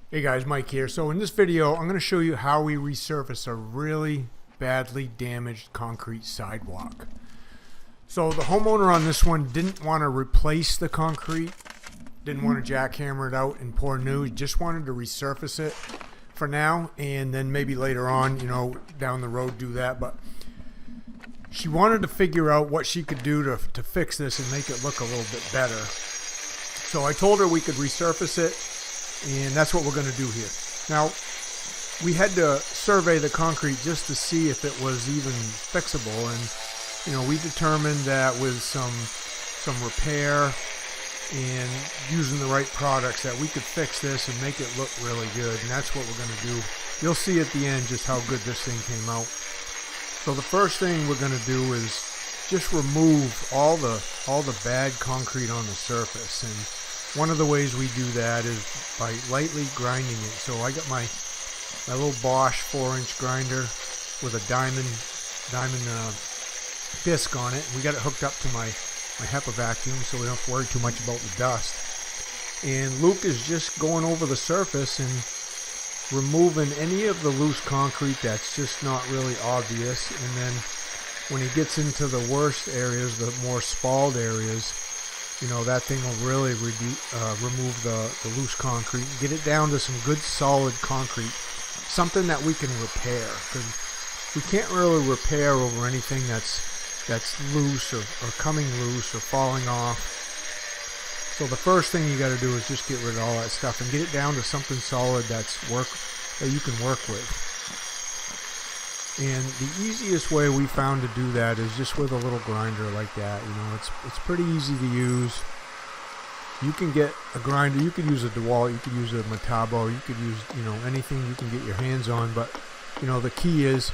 Hey guys, Mike here. So in this video, I'm going to show you how we resurface a really badly damaged concrete sidewalk. So the homeowner on this one didn't want to replace the concrete, didn't want to jackhammer it out and pour new. He just wanted to resurface it for now, and then maybe later on, down the road do that. But she wanted to figure out what she could do to fix this and make it look a little bit better. So I told her we could resurface it, and that's what we're going to do here. Now, we had to survey the concrete just to see if it was even fixable, and we determined that with some repair and using the right products that we could fix this and make it look really good, and that's what we're going to do. You'll see at the end just how good this thing came out. So the first thing we're going to do is just remove all the bad concrete on the surface, and one of the ways we do that is by lightly grinding it. So I got my little Bosch 4-inch grinder with a diamond disc on it. We got it hooked up to my HEPA vacuum, so we don't have to worry too much about the dust. And Luke is just going over the surface and removing any of the loose concrete that's just not really obvious. And then when he gets into the worst areas, the more spalled areas, that thing will really remove the loose concrete and get it down to some good solid concrete, something that we can repair, because we can't really repair over anything that's loose or coming loose or falling off. So the first thing you got to do is just get rid of all that stuff and get it down to something solid that you can work with. And the easiest way we found to do that is just with a little grinder like that. It's pretty easy to use. You can get a grinder, you could use a DeWalt, you could use a Metabo, you could use anything you can get your hands on. But the key is,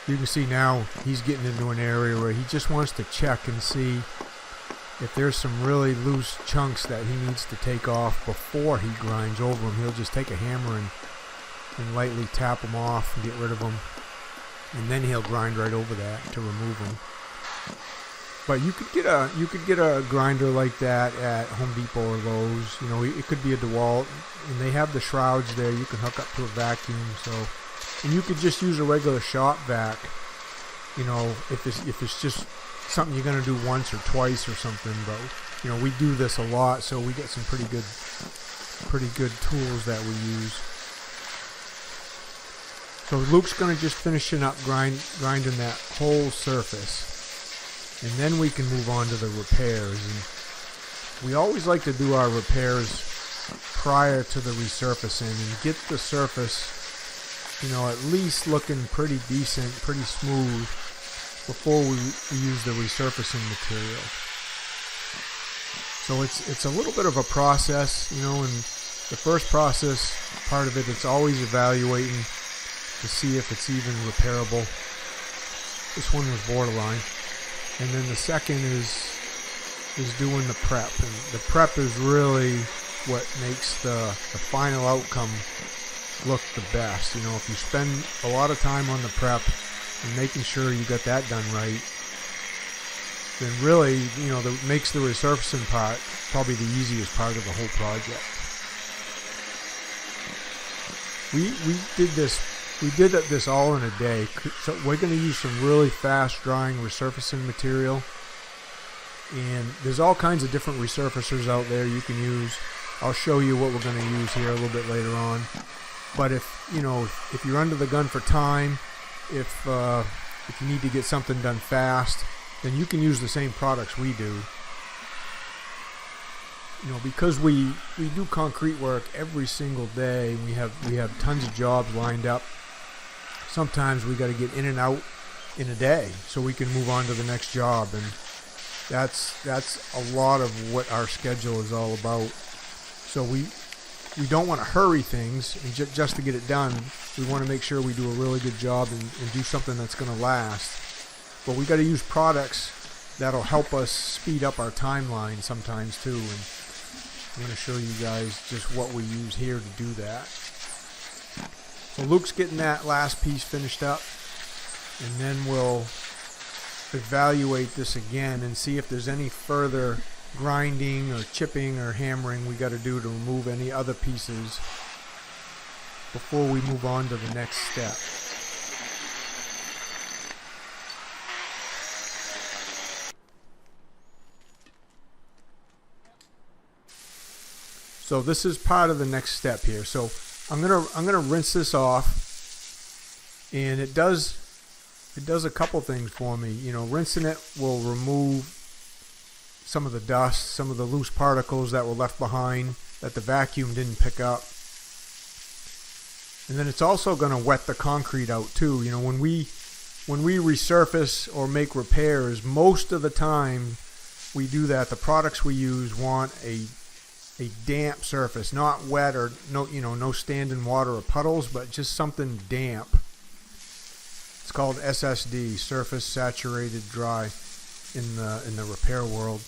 you can see now he's getting into an area where he just wants to check and see if there's some really loose chunks that he needs to take off before he grinds over them. He'll just take a hammer and lightly tap them off and get rid of them, and then he'll grind right over that to remove them. But you could get a grinder like that at Home Depot or Lowe's. It could be a DeWalt, and they have the shrouds there. You can hook up to a vacuum. And you could just use a regular shop vac. If it's just something you're gonna do once or twice or something. But we do this a lot, so we get some pretty good tools that we use. So Luke's going to just finishing up grinding that whole surface, and then we can move on to the repairs. And we always like to do our repairs prior to the resurfacing and get the surface, at least looking pretty decent, pretty smooth before we use the resurfacing material. So it's a little bit of a process, and the first process part of it's always evaluating to see if it's even repairable. This one was borderline. And then the second is doing the prep. And the prep is really what makes the final outcome look the best. If you spend a lot of time on the prep and making sure you got that done right, then really, that makes the resurfacing part probably the easiest part of the whole project. We did this all in a day, so we're going to use some really fast drying resurfacing material, and there's all kinds of different resurfacers out there you can use. I'll show you what we're going to use here a little bit later on. But if you're under the gun for time, if you need to get something done fast, then you can use the same products we do. Because we do concrete work every single day, we have tons of jobs lined up. Sometimes we got to get in and out in a day so we can move on to the next job, and that's a lot of what our schedule is all about. So we don't want to hurry things and just to get it done. We want to make sure we do a really good job and do something that's going to last. But we got to use products that'll help us speed up our timeline sometimes too, and I'm going to show you guys just what we use here to do that. So Luke's getting that last piece finished up, and then we'll evaluate this again and see if there's any further grinding or chipping or hammering we got to do to remove any other pieces before we move on to the next step. So this is part of the next step here. So I'm gonna rinse this off, and it does a couple things for me. You know, rinsing it will remove some of the dust, some of the loose particles that were left behind that the vacuum didn't pick up. And then it's also going to wet the concrete out too. You know, when we resurface or make repairs, most of the time we do that. The products we use want a damp surface, not wet or no standing water or puddles, but just something damp. It's called SSD, surface saturated dry, in the repair world.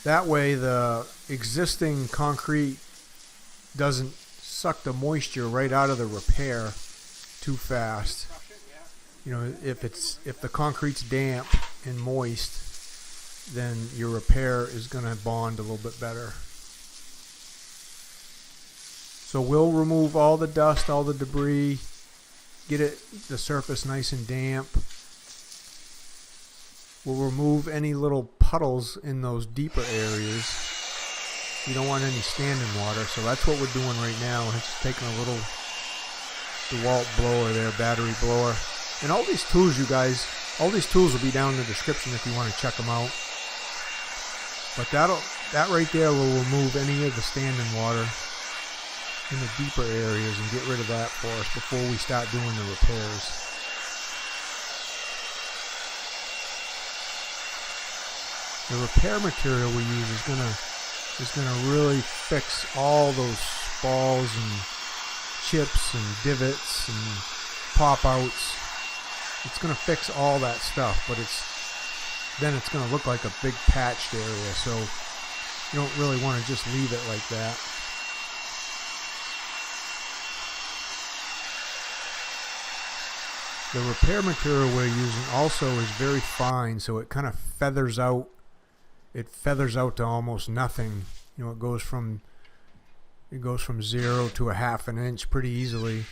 That way the existing concrete doesn't suck the moisture right out of the repair too fast. You know, if the concrete's damp and moist, then your repair is going to bond a little bit better. So we'll remove all the dust, all the debris, get the surface nice and damp. We'll remove any little puddles in those deeper areas. You don't want any standing water, so that's what we're doing right now. It's just taking a little DeWalt blower there, battery blower. And all these tools, you guys, all these tools will be down in the description if you want to check them out. But that right there will remove any of the standing water in the deeper areas and get rid of that for us before we start doing the repairs. The repair material we use is gonna really fix all those spalls and chips and divots and pop outs. It's gonna fix all that stuff, but then it's gonna look like a big patched area, so you don't really want to just leave it like that. The repair material we're using also is very fine, so it kind of feathers out. It feathers out to almost nothing. You know, it goes from 0 to a ½ an inch pretty easily.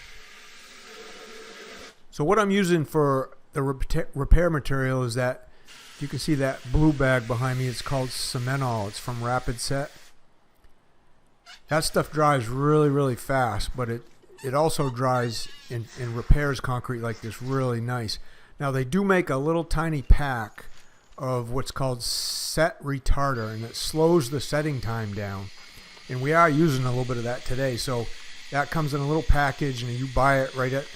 So what I'm using for the repair material is that, you can see that blue bag behind me. It's called Cementol. It's from Rapid Set. That stuff dries really, really fast, but it also dries and repairs concrete like this really nice. Now they do make a little tiny pack of what's called set retarder, and it slows the setting time down. And we are using a little bit of that today. So that comes in a little package, and you buy it right at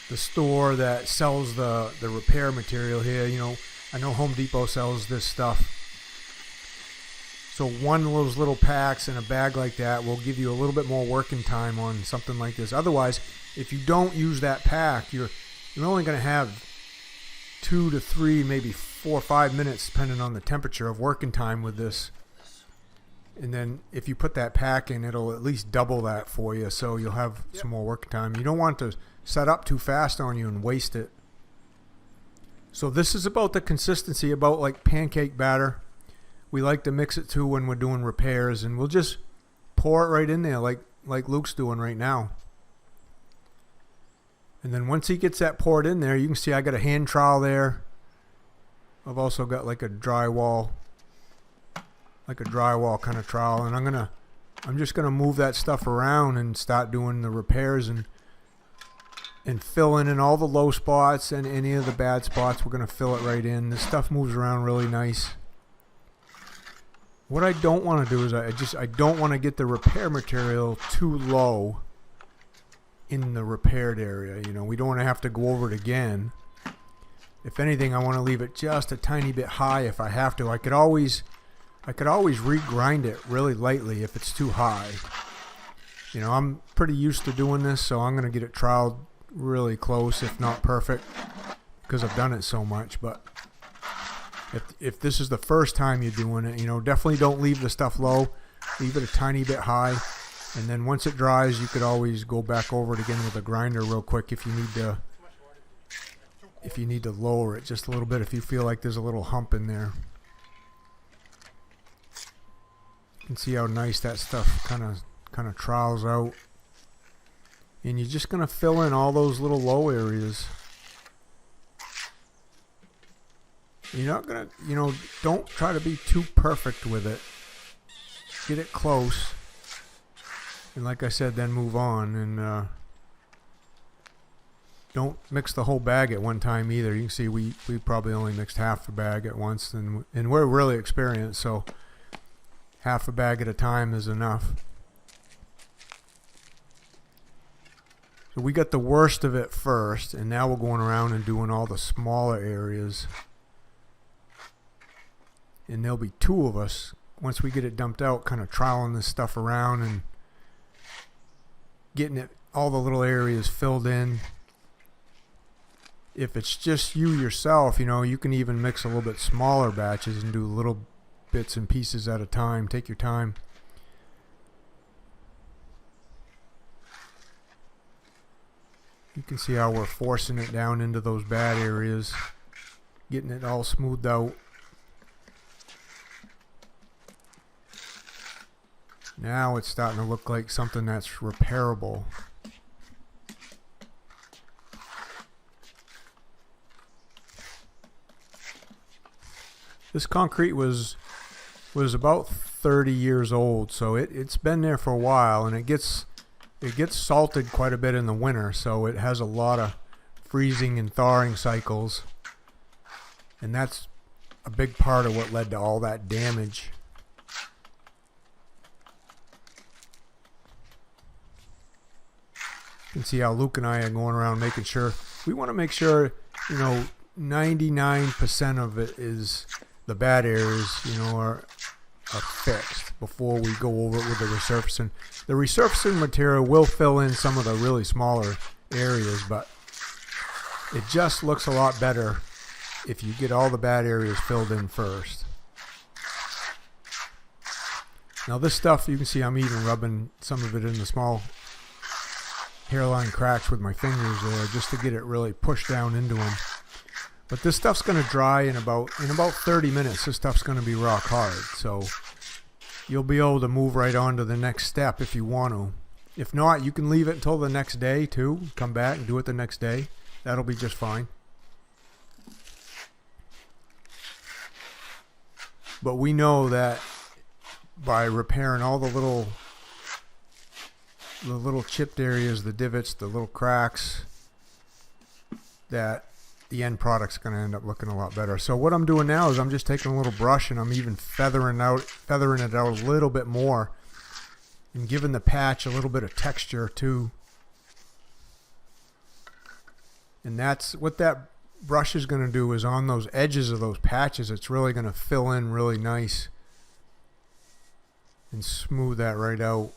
the store that sells the repair material here. You know, I know Home Depot sells this stuff. So one of those little packs in a bag like that will give you a little bit more working time on something like this. Otherwise, if you don't use that pack, you're only going to have 2 to 3, maybe 4 or 5 minutes, depending on the temperature, of working time with this. And then if you put that pack in, it'll at least double that for you, so you'll have some more working time. You don't want to set up too fast on you and waste it. So this is about the consistency, about like pancake batter. We like to mix it too when we're doing repairs, and we'll just pour it right in there like Luke's doing right now. And then once he gets that poured in there, you can see I got a hand trowel there. I've also got like a drywall kind of trowel, and I'm just gonna move that stuff around and start doing the repairs and filling in all the low spots and any of the bad spots. We're gonna fill it right in. This stuff moves around really nice. What I don't want to do is I don't want to get the repair material too low in the repaired area. You know, we don't want to have to go over it again. If anything, I want to leave it just a tiny bit high if I have to. I could always regrind it really lightly if it's too high. You know, I'm pretty used to doing this, so I'm going to get it troweled really close, if not perfect, because I've done it so much. But if this is the first time you're doing it, you know, definitely don't leave the stuff low. Leave it a tiny bit high, and then once it dries, you could always go back over it again with a grinder real quick if you need to lower it just a little bit, if you feel like there's a little hump in there. You can see how nice that stuff kind of trowels out. And you're just going to fill in all those little low areas. You're not going to, don't try to be too perfect with it. Get it close. And like I said, then move on. And don't mix the whole bag at one time either. You can see we probably only mixed half the bag at once. And we're really experienced, so half a bag at a time is enough. So we got the worst of it first, and now we're going around and doing all the smaller areas. And there'll be two of us, once we get it dumped out, kind of troweling this stuff around and getting it, all the little areas filled in. If it's just you yourself, you can even mix a little bit smaller batches and do little bits and pieces at a time. Take your time. You can see how we're forcing it down into those bad areas, getting it all smoothed out. Now it's starting to look like something that's repairable. This concrete was about 30 years old, so it's been there for a while, and it gets salted quite a bit in the winter, so it has a lot of freezing and thawing cycles, and that's a big part of what led to all that damage. You can see how Luke and I are going around making sure, we want to make sure 99% of it is the bad areas are fixed before we go over it with the resurfacing. The resurfacing material will fill in some of the really smaller areas, but it just looks a lot better if you get all the bad areas filled in first. Now this stuff, you can see I'm even rubbing some of it in the small hairline cracks with my fingers there just to get it really pushed down into them. But this stuff's going to dry in about 30 minutes. This stuff's going to be rock hard, so you'll be able to move right on to the next step if you want to. If not, you can leave it until the next day too. Come back and do it the next day. That'll be just fine. But we know that by repairing all the little chipped areas, the divots, the little cracks, that the end product's going to end up looking a lot better. So what I'm doing now is I'm just taking a little brush and I'm even feathering it out a little bit more and giving the patch a little bit of texture too. And that's what that brush is going to do, is on those edges of those patches, it's really going to fill in really nice and smooth that right out.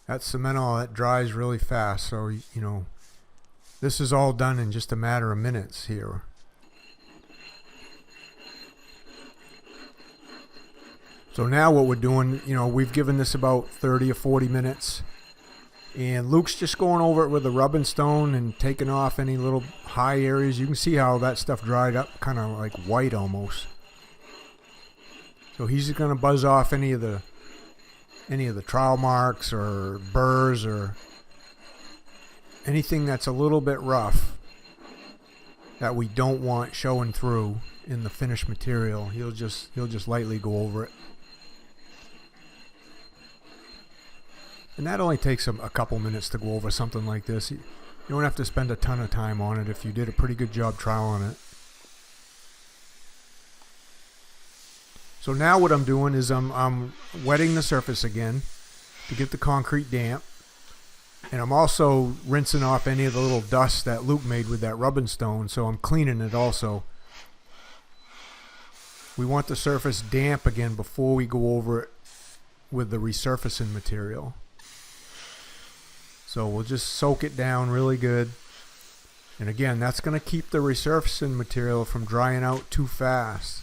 That cemental, that dries really fast, so this is all done in just a matter of minutes here. So now what we're doing, we've given this about 30 or 40 minutes, and Luke's just going over it with a rubbing stone and taking off any little high areas. You can see how that stuff dried up kind of like white almost. So he's going to buzz off any of the trowel marks or burrs or anything that's a little bit rough that we don't want showing through in the finished material. He'll just lightly go over it. And that only takes a couple minutes to go over something like this. You don't have to spend a ton of time on it if you did a pretty good job troweling it. So now what I'm doing is I'm wetting the surface again to get the concrete damp. And I'm also rinsing off any of the little dust that Luke made with that rubbing stone, so I'm cleaning it also. We want the surface damp again before we go over it with the resurfacing material. So we'll just soak it down really good. And again, that's going to keep the resurfacing material from drying out too fast.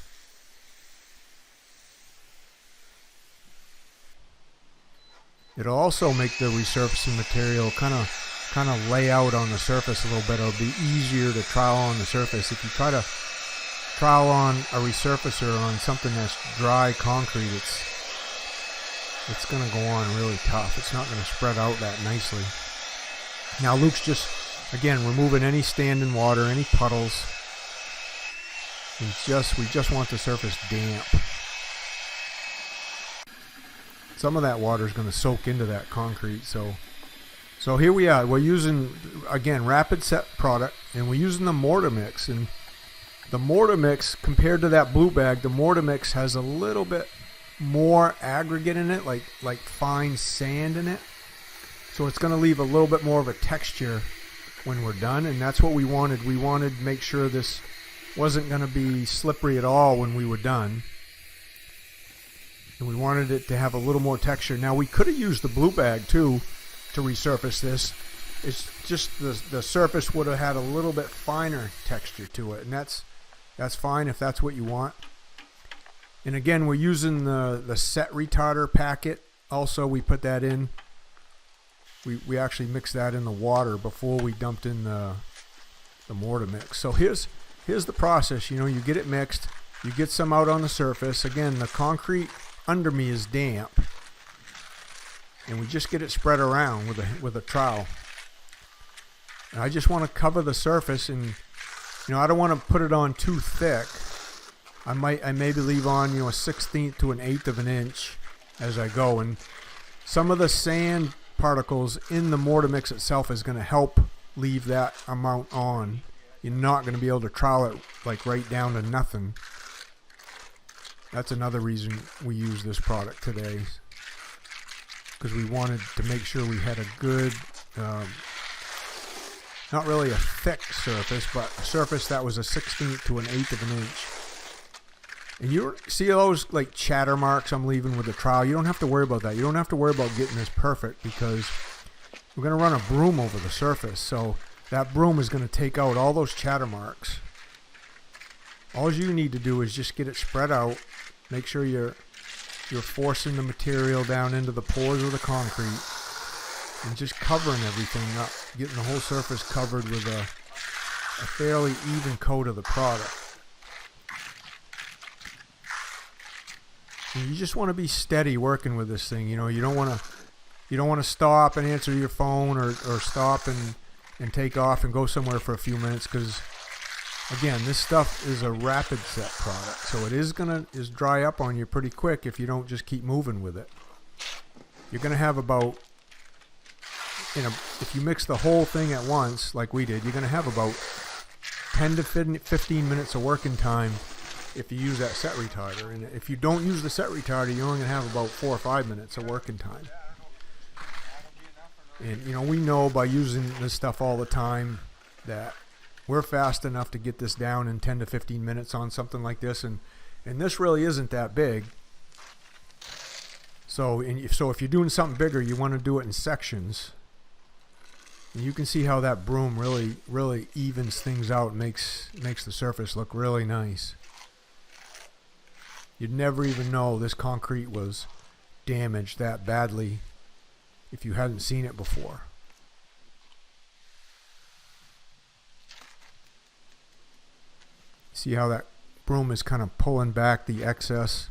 It'll also make the resurfacing material kind of lay out on the surface a little bit. It'll be easier to trowel on the surface. If you try to trowel on a resurfacer on something that's dry concrete, it's going to go on really tough. It's not going to spread out that nicely. Now Luke's just, again, removing any standing water, any puddles. And we just want the surface damp. Some of that water is going to soak into that concrete. So here we are. We're using, again, rapid set product, and we're using the Mortar mix. And the Mortar mix, compared to that blue bag, the Mortar mix has a little bit more aggregate in it, like fine sand in it. So it's going to leave a little bit more of a texture when we're done, and that's what we wanted. We wanted to make sure this wasn't going to be slippery at all when we were done. And we wanted it to have a little more texture. Now we could have used the blue bag too to resurface this. It's just the surface would have had a little bit finer texture to it, and that's fine if that's what you want. And again, we're using the set retarder packet. Also, we put that in. We actually mixed that in the water before we dumped in the Mortar mix. So here's the process. You know, you get it mixed, you get some out on the surface. Again, the concrete under me is damp, and we just get it spread around with a trowel. And I just want to cover the surface, and I don't want to put it on too thick. I maybe leave on a 1/16 to an 1/8 of an inch as I go, and some of the sand particles in the Mortar mix itself is going to help leave that amount on. You're not going to be able to trowel it like right down to nothing. That's another reason we use this product today, because we wanted to make sure we had a good, not really a thick surface, but a surface that was a 1/16 to an 1/8 of an inch. And you see those like chatter marks I'm leaving with the trowel? You don't have to worry about that. You don't have to worry about getting this perfect, because we're going to run a broom over the surface. So that broom is going to take out all those chatter marks. All you need to do is just get it spread out. Make sure you're forcing the material down into the pores of the concrete, and just covering everything up, getting the whole surface covered with a fairly even coat of the product. And you just want to be steady working with this thing. You don't want to stop and answer your phone, or stop and take off and go somewhere for a few minutes, because again, this stuff is a rapid set product, so it is dry up on you pretty quick if you don't just keep moving with it. You're gonna have about, if you mix the whole thing at once like we did, you're gonna have about 10 to 15 minutes of working time if you use that set retarder. And if you don't use the set retarder, you're only gonna have about 4 or 5 minutes of working time. And we know by using this stuff all the time that we're fast enough to get this down in 10 to 15 minutes on something like this, and this really isn't that big. So if you're doing something bigger, you want to do it in sections. And you can see how that broom really evens things out and makes the surface look really nice. You'd never even know this concrete was damaged that badly if you hadn't seen it before. See how that broom is kind of pulling back the excess.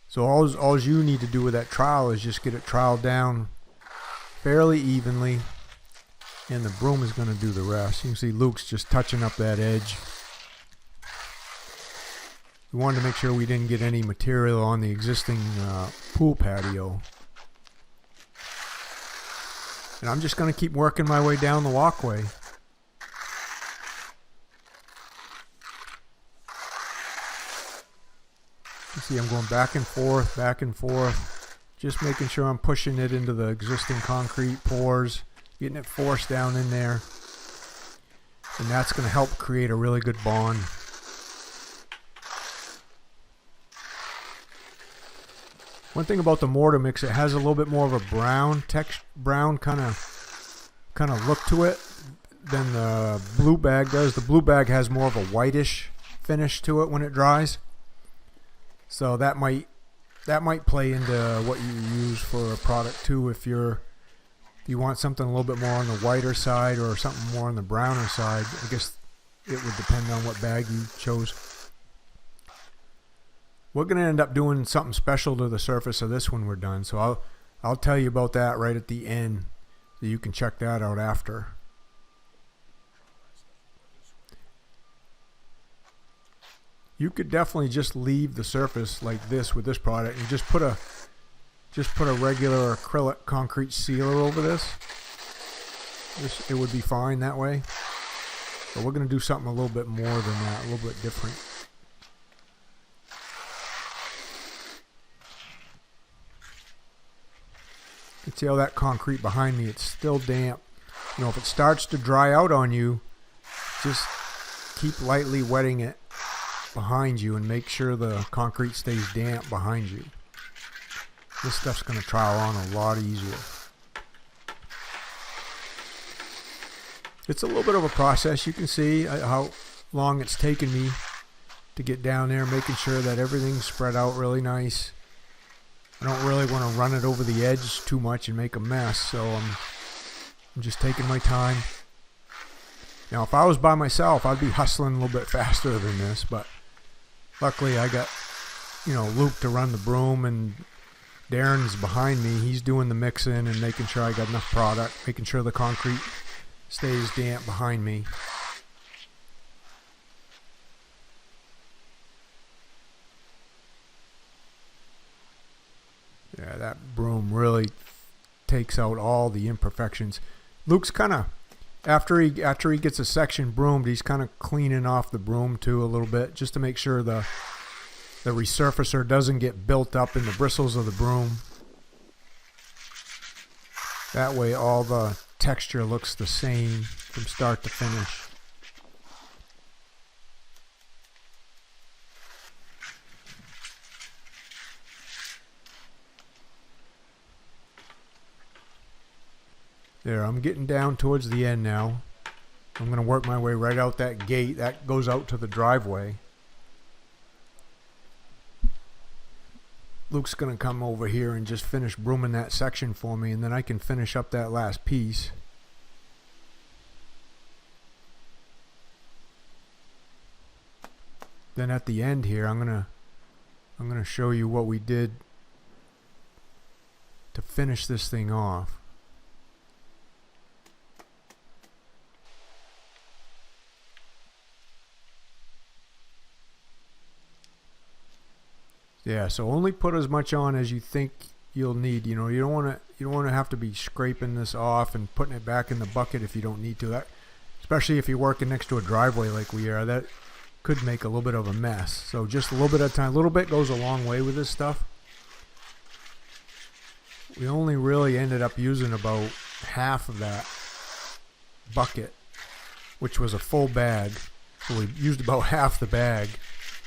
So all you need to do with that trowel is just get it troweled down fairly evenly, and the broom is going to do the rest. You can see Luke's just touching up that edge. We wanted to make sure we didn't get any material on the existing pool patio. And I'm just going to keep working my way down the walkway. You see I'm going back and forth, just making sure I'm pushing it into the existing concrete pores, getting it forced down in there. And that's going to help create a really good bond. One thing about the Mortar mix, it has a little bit more of a brown kind of look to it than the blue bag does. The blue bag has more of a whitish finish to it when it dries. So that might play into what you use for a product too. If you want something a little bit more on the whiter side or something more on the browner side, I guess it would depend on what bag you chose. We're going to end up doing something special to the surface of this when we're done, so I'll tell you about that right at the end, so you can check that out after. You could definitely just leave the surface like this with this product and just put a regular acrylic concrete sealer over this. It would be fine that way. But we're going to do something a little bit more than that, a little bit different. You can see how that concrete behind me, it's still damp. You know, if it starts to dry out on you, just keep lightly wetting it behind you and make sure the concrete stays damp behind you. This stuff's going to trial on a lot easier. It's a little bit of a process. You can see how long it's taken me to get down there, making sure that everything's spread out really nice. I don't really want to run it over the edge too much and make a mess, so I'm just taking my time. Now, if I was by myself, I'd be hustling a little bit faster than this, but luckily I got, you know, Luke to run the broom, and Darren's behind me. He's doing the mixing and making sure I got enough product, making sure the concrete stays damp behind me. Yeah, that broom really takes out all the imperfections. Luke's kind of, after he gets a section broomed, he's kind of cleaning off the broom too a little bit, just to make sure the resurfacer doesn't get built up in the bristles of the broom. That way all the texture looks the same from start to finish. There, I'm getting down towards the end now. I'm going to work my way right out that gate. That goes out to the driveway. Luke's going to come over here and just finish brooming that section for me, and then I can finish up that last piece. Then at the end here, I'm going to show you what we did to finish this thing off. Yeah, so only put as much on as you think you'll need. You know, you don't want to have to be scraping this off and putting it back in the bucket if you don't need to. That, especially if you're working next to a driveway like we are, that could make a little bit of a mess. So just a little bit at a time. A little bit goes a long way with this stuff. We only really ended up using about half of that bucket, which was a full bag. So we used about half the bag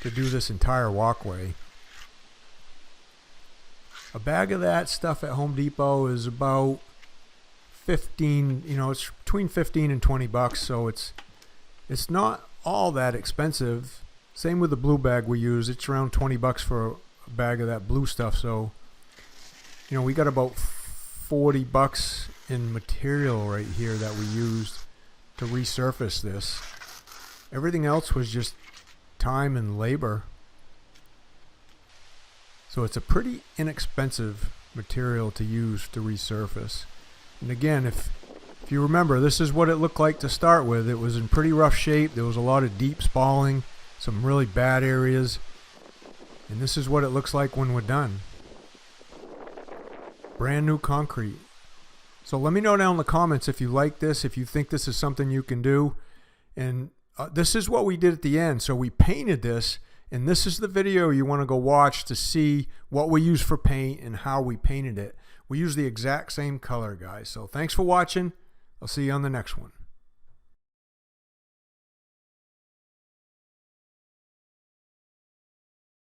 to do this entire walkway. A bag of that stuff at Home Depot is about 15, you know, it's between 15 and 20 bucks, so it's not all that expensive. Same with the blue bag we use. It's around 20 bucks for a bag of that blue stuff, so you know, we got about 40 bucks in material right here that we used to resurface this. Everything else was just time and labor. So it's a pretty inexpensive material to use to resurface. And again, if you remember, this is what it looked like to start with. It was in pretty rough shape. There was a lot of deep spalling, some really bad areas. And this is what it looks like when we're done. Brand new concrete. So let me know down in the comments if you like this, if you think this is something you can do. And this is what we did at the end. So we painted this. And this is the video you want to go watch to see what we use for paint and how we painted it. We use the exact same color, guys. So thanks for watching. I'll see you on the next one.